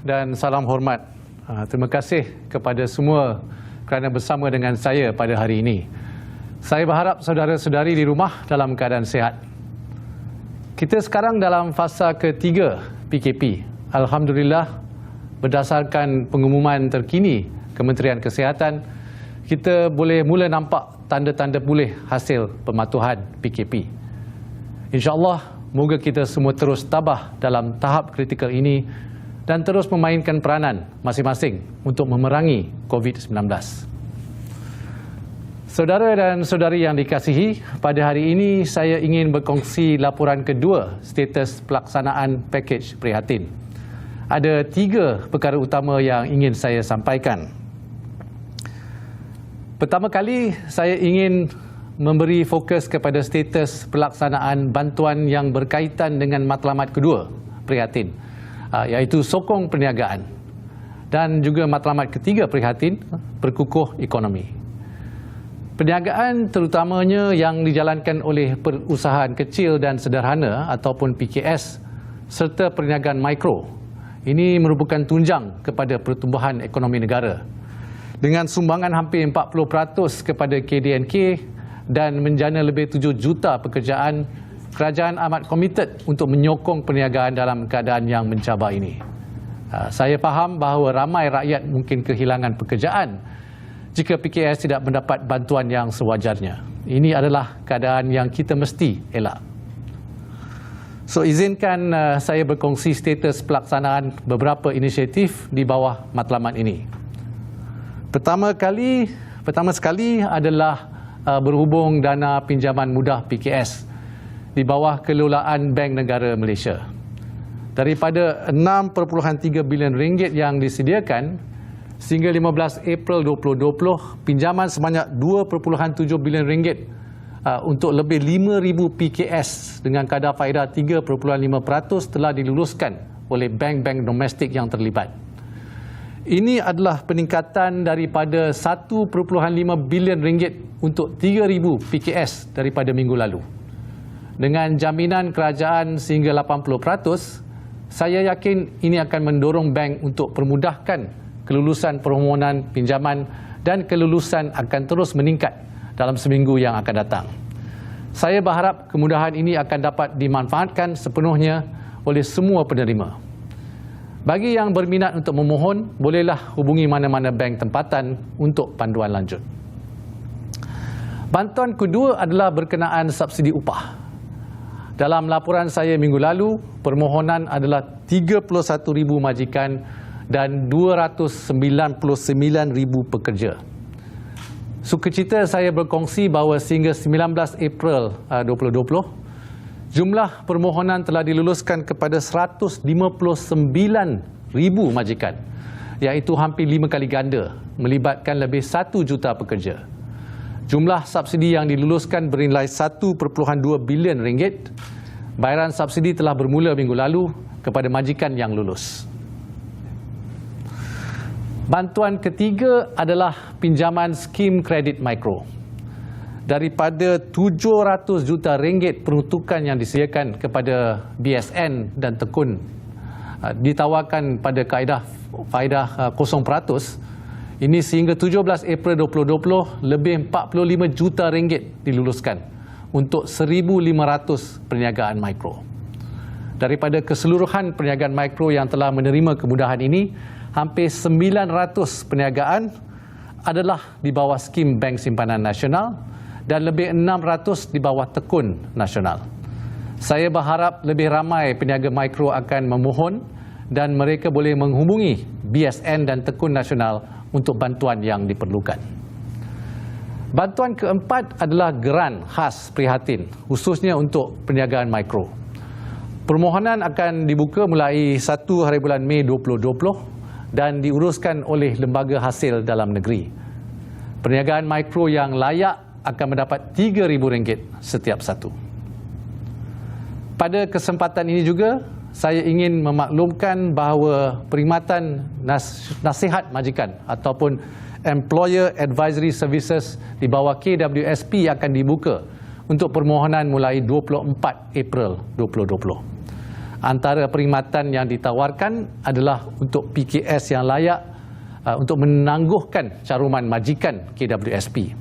dan salam hormat. Terima kasih kepada semua kerana bersama dengan saya pada hari ini. Saya berharap saudara-saudari di rumah dalam keadaan sihat. Kita sekarang dalam fasa ketiga PKP. Alhamdulillah, berdasarkan pengumuman terkini Kementerian Kesihatan, kita boleh mula nampak tanda-tanda pulih hasil pematuhan PKP. InsyaAllah, moga kita semua terus tabah dalam tahap kritikal ini dan terus memainkan peranan masing-masing untuk memerangi COVID-19. Saudara dan saudari yang dikasihi, pada hari ini saya ingin berkongsi laporan kedua status pelaksanaan pakej prihatin. Ada 3 perkara utama yang ingin saya sampaikan. Pertama kali, saya ingin memberi fokus kepada status pelaksanaan bantuan yang berkaitan dengan matlamat kedua prihatin, iaitu sokong perniagaan, dan juga matlamat ketiga prihatin, perkukuh ekonomi. Perniagaan terutamanya yang dijalankan oleh perusahaan kecil dan sederhana ataupun PKS serta perniagaan mikro, ini merupakan tunjang kepada pertumbuhan ekonomi negara. Dengan sumbangan hampir 40% kepada KDNK dan menjana lebih 7 juta pekerjaan, kerajaan amat komited untuk menyokong perniagaan dalam keadaan yang mencabar ini. Saya faham bahawa ramai rakyat mungkin kehilangan pekerjaan jika PKS tidak mendapat bantuan yang sewajarnya. Ini adalah keadaan yang kita mesti elak. So, izinkan saya berkongsi status pelaksanaan beberapa inisiatif di bawah matlamat ini. Pertama sekali adalah berhubung dana pinjaman mudah PKS di bawah kelolaan Bank Negara Malaysia. Daripada 6.3 bilion ringgit yang disediakan, sehingga 15 April 2020, pinjaman sebanyak 2.7 bilion ringgit untuk lebih 5,000 PKS dengan kadar faedah 3.5% telah diluluskan oleh bank-bank domestik yang terlibat. Ini adalah peningkatan daripada 1.5 bilion ringgit untuk 3,000 PKS daripada minggu lalu. Dengan jaminan kerajaan sehingga 80%, saya yakin ini akan mendorong bank untuk permudahkan kelulusan permohonan pinjaman dan kelulusan akan terus meningkat dalam seminggu yang akan datang. Saya berharap kemudahan ini akan dapat dimanfaatkan sepenuhnya oleh semua penerima. Bagi yang berminat untuk memohon, bolehlah hubungi mana-mana bank tempatan untuk panduan lanjut. Bantuan kedua adalah berkenaan subsidi upah. Dalam laporan saya minggu lalu, permohonan adalah 31,000 majikan dan 299,000 pekerja. Sukacita saya berkongsi bahawa sehingga 19 April 2020, jumlah permohonan telah diluluskan kepada 159,000 majikan, iaitu hampir 5 kali ganda, melibatkan lebih 1 juta pekerja. Jumlah subsidi yang diluluskan bernilai 1.2 bilion ringgit. Bayaran subsidi telah bermula minggu lalu kepada majikan yang lulus. Bantuan ketiga adalah pinjaman skim kredit mikro. Daripada 700 juta ringgit peruntukan yang disediakan kepada BSN dan tekun ditawarkan pada kaedah faedah 0%, ini sehingga 17 April 2020, lebih 45 juta ringgit diluluskan untuk 1,500 perniagaan mikro. Daripada keseluruhan perniagaan mikro yang telah menerima kemudahan ini, hampir 900 perniagaan adalah di bawah skim Bank Simpanan Nasional dan lebih 600 di bawah tekun nasional. Saya berharap lebih ramai peniaga mikro akan memohon dan mereka boleh menghubungi BSN dan tekun nasional untuk bantuan yang diperlukan. Bantuan keempat adalah geran khas prihatin, khususnya untuk perniagaan mikro. Permohonan akan dibuka mulai 1 hari bulan Mei 2020 dan diuruskan oleh lembaga hasil dalam negeri. Perniagaan mikro yang layak akan mendapat RM3,000 setiap satu. Pada kesempatan ini juga, saya ingin memaklumkan bahawa perkhidmatan nasihat majikan ataupun Employer Advisory Services di bawah KWSP akan dibuka untuk permohonan mulai 24 April 2020. Antara perkhidmatan yang ditawarkan adalah untuk PKS yang layak untuk menangguhkan caruman majikan KWSP.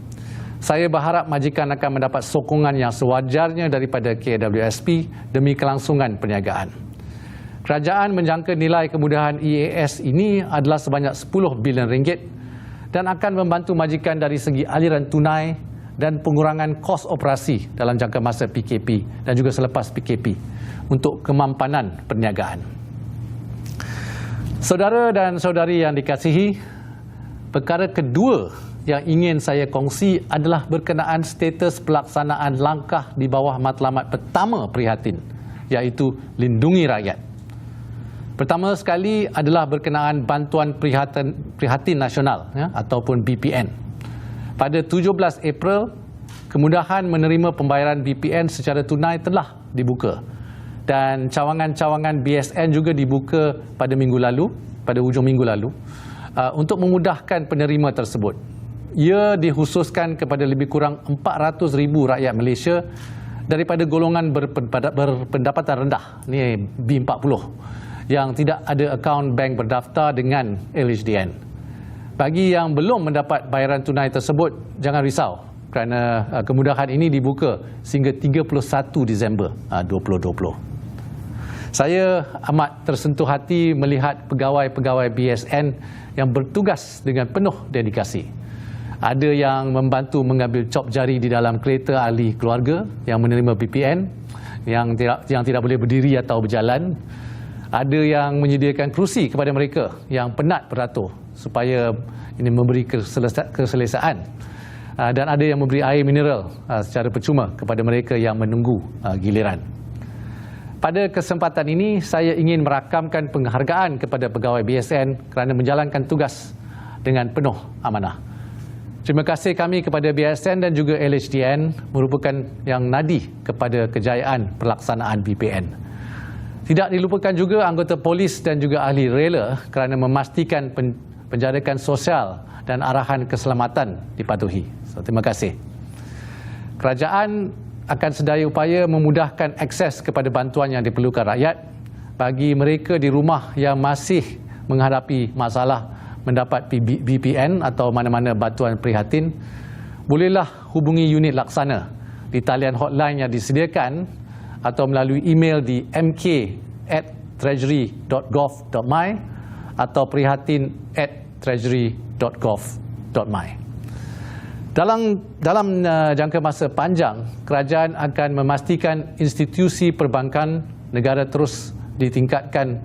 Saya berharap majikan akan mendapat sokongan yang sewajarnya daripada KWSP demi kelangsungan perniagaan. Kerajaan menjangka nilai kemudahan EAS ini adalah sebanyak 10 bilion ringgit dan akan membantu majikan dari segi aliran tunai dan pengurangan kos operasi dalam jangka masa PKP dan juga selepas PKP untuk kemampanan perniagaan. Saudara dan saudari yang dikasihi, perkara kedua yang ingin saya kongsi adalah berkenaan status pelaksanaan langkah di bawah matlamat pertama prihatin, iaitu lindungi rakyat. Pertama sekali adalah berkenaan bantuan prihatin nasional ataupun BPN. Pada 17 April, kemudahan menerima pembayaran BPN secara tunai telah dibuka dan cawangan-cawangan BSN juga dibuka pada hujung minggu lalu untuk memudahkan penerima tersebut. Ia dikhususkan kepada lebih kurang 400,000 rakyat Malaysia daripada golongan berpendapatan rendah, ni B40, yang tidak ada akaun bank berdaftar dengan LHDN. Bagi yang belum mendapat bayaran tunai tersebut, jangan risau kerana kemudahan ini dibuka sehingga 31 Disember 2020. Saya amat tersentuh hati melihat pegawai-pegawai BSN yang bertugas dengan penuh dedikasi. Ada yang membantu mengambil cop jari di dalam kereta ahli keluarga yang menerima BPN, yang tidak boleh berdiri atau berjalan. Ada yang menyediakan kerusi kepada mereka yang penat beratur supaya ini memberi keselesaan. Dan ada yang memberi air mineral secara percuma kepada mereka yang menunggu giliran. Pada kesempatan ini, saya ingin merakamkan penghargaan kepada pegawai BSN kerana menjalankan tugas dengan penuh amanah. Terima kasih kami kepada BSN dan juga LHDN merupakan yang nadi kepada kejayaan pelaksanaan BPN. Tidak dilupakan juga anggota polis dan juga ahli rela kerana memastikan penjarakan sosial dan arahan keselamatan dipatuhi. Terima kasih. Kerajaan akan sedaya upaya memudahkan akses kepada bantuan yang diperlukan rakyat bagi mereka di rumah yang masih menghadapi masalah mendapat BPN atau mana-mana bantuan prihatin. Bolehlah hubungi unit laksana di talian hotline yang disediakan atau melalui email di mk@treasury.gov.my atau prihatin@treasury.gov.my. Dalam jangka masa panjang, kerajaan akan memastikan institusi perbankan negara terus ditingkatkan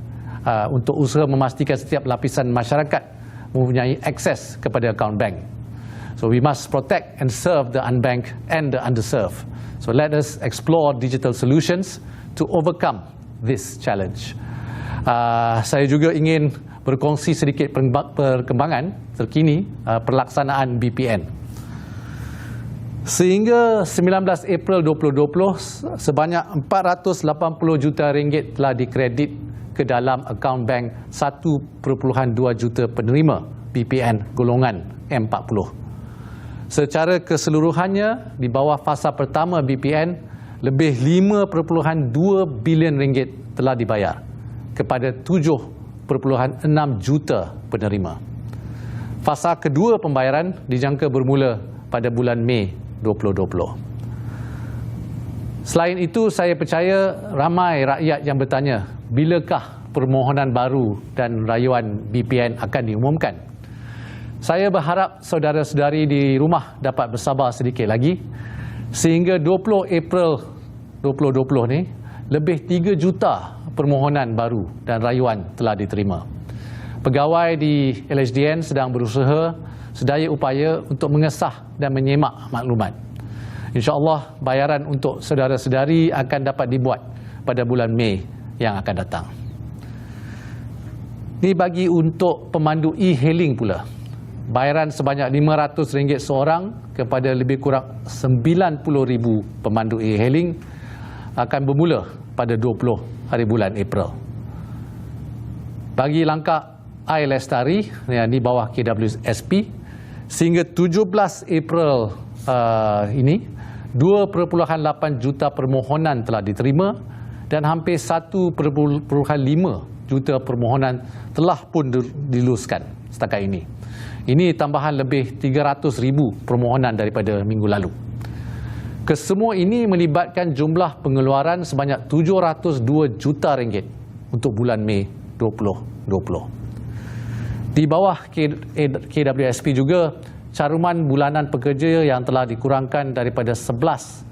untuk usaha memastikan setiap lapisan masyarakat mempunyai akses kepada akaun bank. So we must protect and serve the unbanked and the underserved. So let us explore digital solutions to overcome this challenge. Saya juga ingin berkongsi sedikit perkembangan terkini pelaksanaan BPN. Sehingga 19 April 2020, sebanyak 480 juta ringgit telah dikredit ke dalam akaun bank 1.2 juta penerima BPN golongan M40. Secara keseluruhannya, di bawah fasa pertama BPN, lebih 5.2 bilion ringgit telah dibayar kepada 7.6 juta penerima. Fasa kedua pembayaran dijangka bermula pada bulan Mei 2020. Selain itu, saya percaya ramai rakyat yang bertanya, bilakah permohonan baru dan rayuan BPN akan diumumkan? Saya berharap saudara-saudari di rumah dapat bersabar sedikit lagi sehingga 20 April 2020 ni, lebih 3 juta permohonan baru dan rayuan telah diterima. Pegawai di LHDN sedang berusaha sedaya upaya untuk mengesah dan menyemak maklumat. InsyaAllah bayaran untuk saudara-saudari akan dapat dibuat pada bulan Mei yang akan datang. Ini bagi untuk pemandu e-hailing pula. Bayaran sebanyak RM500 seorang kepada lebih kurang 90,000 pemandu e-hailing akan bermula pada 20 hari bulan April. Bagi langkah iLestari yang di bawah KWSP, sehingga 17 April ini, 2.8 juta permohonan telah diterima dan hampir 1.5 juta permohonan telah pun diluluskan setakat ini. Ini tambahan lebih 300,000 permohonan daripada minggu lalu. Kesemua ini melibatkan jumlah pengeluaran sebanyak 702 juta ringgit untuk bulan Mei 2020. Di bawah KWSP juga, caruman bulanan pekerja yang telah dikurangkan daripada 11%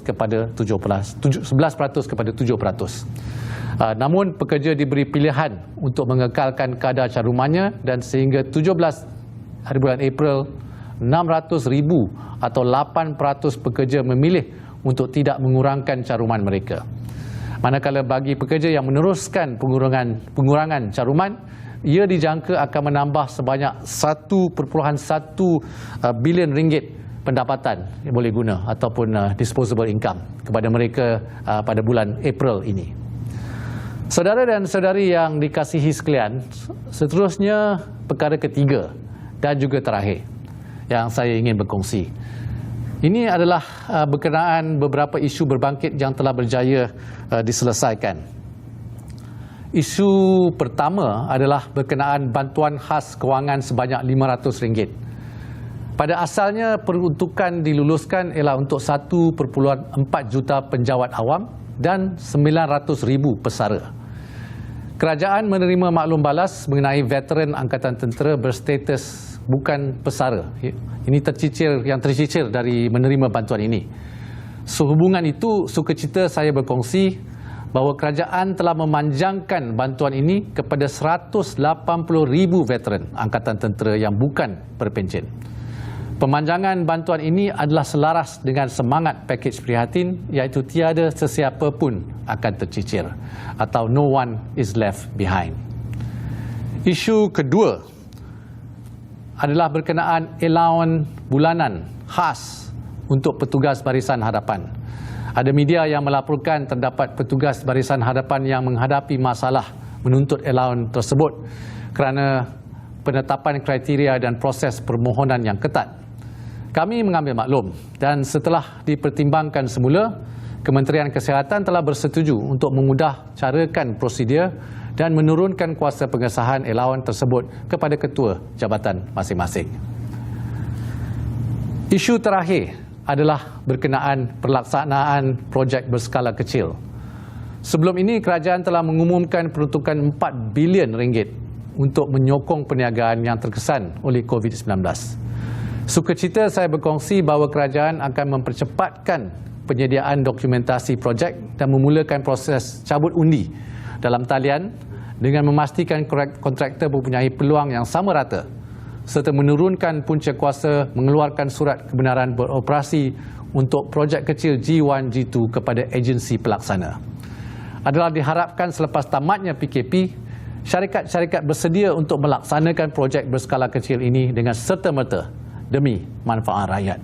kepada 7%. Namun pekerja diberi pilihan untuk mengekalkan kadar carumannya dan sehingga 17 hari bulan April, 600,000 atau 8% pekerja memilih untuk tidak mengurangkan caruman mereka. Manakala bagi pekerja yang meneruskan pengurangan caruman, ia dijangka akan menambah sebanyak 1.1 bilion ringgit pendapatan yang boleh guna ataupun disposable income kepada mereka pada bulan April ini. Saudara dan saudari yang dikasihi sekalian, seterusnya perkara ketiga dan juga terakhir yang saya ingin berkongsi. Ini adalah berkenaan beberapa isu berbangkit yang telah berjaya diselesaikan. Isu pertama adalah berkenaan bantuan khas kewangan sebanyak RM500. Pada asalnya peruntukan diluluskan ialah untuk 1.4 juta penjawat awam dan 900,000 pesara. Kerajaan menerima maklum balas mengenai veteran Angkatan Tentera berstatus bukan pesara. Ini yang tercicir dari menerima bantuan ini. Sehubungan itu, sukacita saya berkongsi bahawa kerajaan telah memanjangkan bantuan ini kepada 180,000 veteran Angkatan Tentera yang bukan berpencen. Pemanjangan bantuan ini adalah selaras dengan semangat pakej prihatin, iaitu tiada sesiapa pun akan tercicir atau no one is left behind. Isu kedua adalah berkenaan allowance bulanan khas untuk petugas Barisan Hadapan. Ada media yang melaporkan terdapat petugas Barisan Hadapan yang menghadapi masalah menuntut allowance tersebut kerana penetapan kriteria dan proses permohonan yang ketat. Kami mengambil maklum dan setelah dipertimbangkan semula, Kementerian Kesihatan telah bersetuju untuk memudah carakan prosedur dan menurunkan kuasa pengesahan allowance tersebut kepada ketua jabatan masing-masing. Isu terakhir adalah berkenaan pelaksanaan projek berskala kecil. Sebelum ini, kerajaan telah mengumumkan peruntukan 4 bilion ringgit untuk menyokong perniagaan yang terkesan oleh COVID-19. Sukacita saya berkongsi bahawa kerajaan akan mempercepatkan penyediaan dokumentasi projek dan memulakan proses cabut undi dalam talian dengan memastikan kontraktor mempunyai peluang yang sama rata serta menurunkan punca kuasa mengeluarkan surat kebenaran beroperasi untuk projek kecil G1, G2 kepada agensi pelaksana. Adalah diharapkan selepas tamatnya PKP, syarikat-syarikat bersedia untuk melaksanakan projek berskala kecil ini dengan serta-merta demi manfaat rakyat.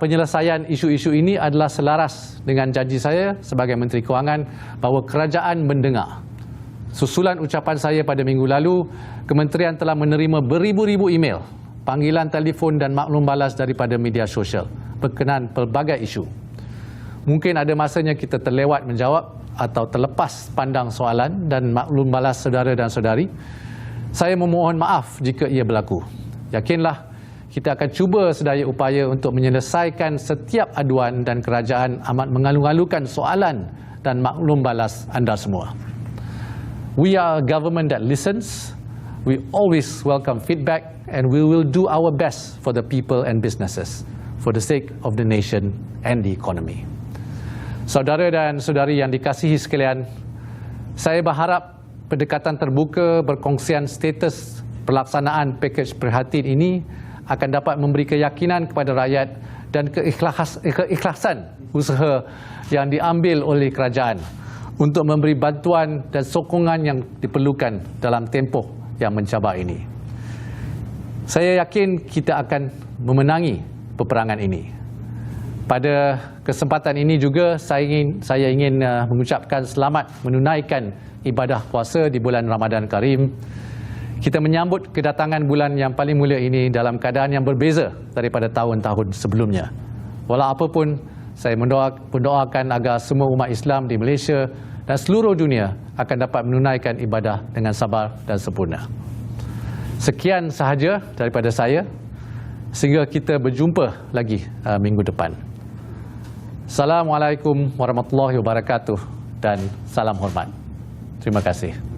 Penyelesaian isu-isu ini adalah selaras dengan janji saya sebagai Menteri Kewangan bahawa kerajaan mendengar. Susulan ucapan saya pada minggu lalu, kementerian telah menerima beribu-ribu email, panggilan telefon dan maklum balas daripada media sosial berkenaan pelbagai isu. Mungkin ada masanya kita terlewat menjawab atau terlepas pandang soalan dan maklum balas saudara dan saudari. Saya memohon maaf jika ia berlaku. Yakinlah, kita akan cuba sedaya upaya untuk menyelesaikan setiap aduan dan kerajaan amat mengalu-alukan soalan dan maklum balas anda semua. We are a government that listens. We always welcome feedback and we will do our best for the people and businesses for the sake of the nation and the economy. Saudara dan saudari yang dikasihi sekalian, saya berharap pendekatan terbuka berkongsian status pelaksanaan pakej prihatin ini akan dapat memberi keyakinan kepada rakyat dan keikhlasan usaha yang diambil oleh kerajaan untuk memberi bantuan dan sokongan yang diperlukan dalam tempoh yang mencabar ini. Saya yakin kita akan memenangi peperangan ini. Pada kesempatan ini juga saya ingin mengucapkan selamat menunaikan ibadah puasa di bulan Ramadan Karim. Kita menyambut kedatangan bulan yang paling mulia ini dalam keadaan yang berbeza daripada tahun-tahun sebelumnya. Walau apapun, saya mendoakan agar semua umat Islam di Malaysia dan seluruh dunia akan dapat menunaikan ibadah dengan sabar dan sempurna. Sekian sahaja daripada saya. Sehingga kita berjumpa lagi minggu depan. Assalamualaikum warahmatullahi wabarakatuh dan salam hormat. Terima kasih.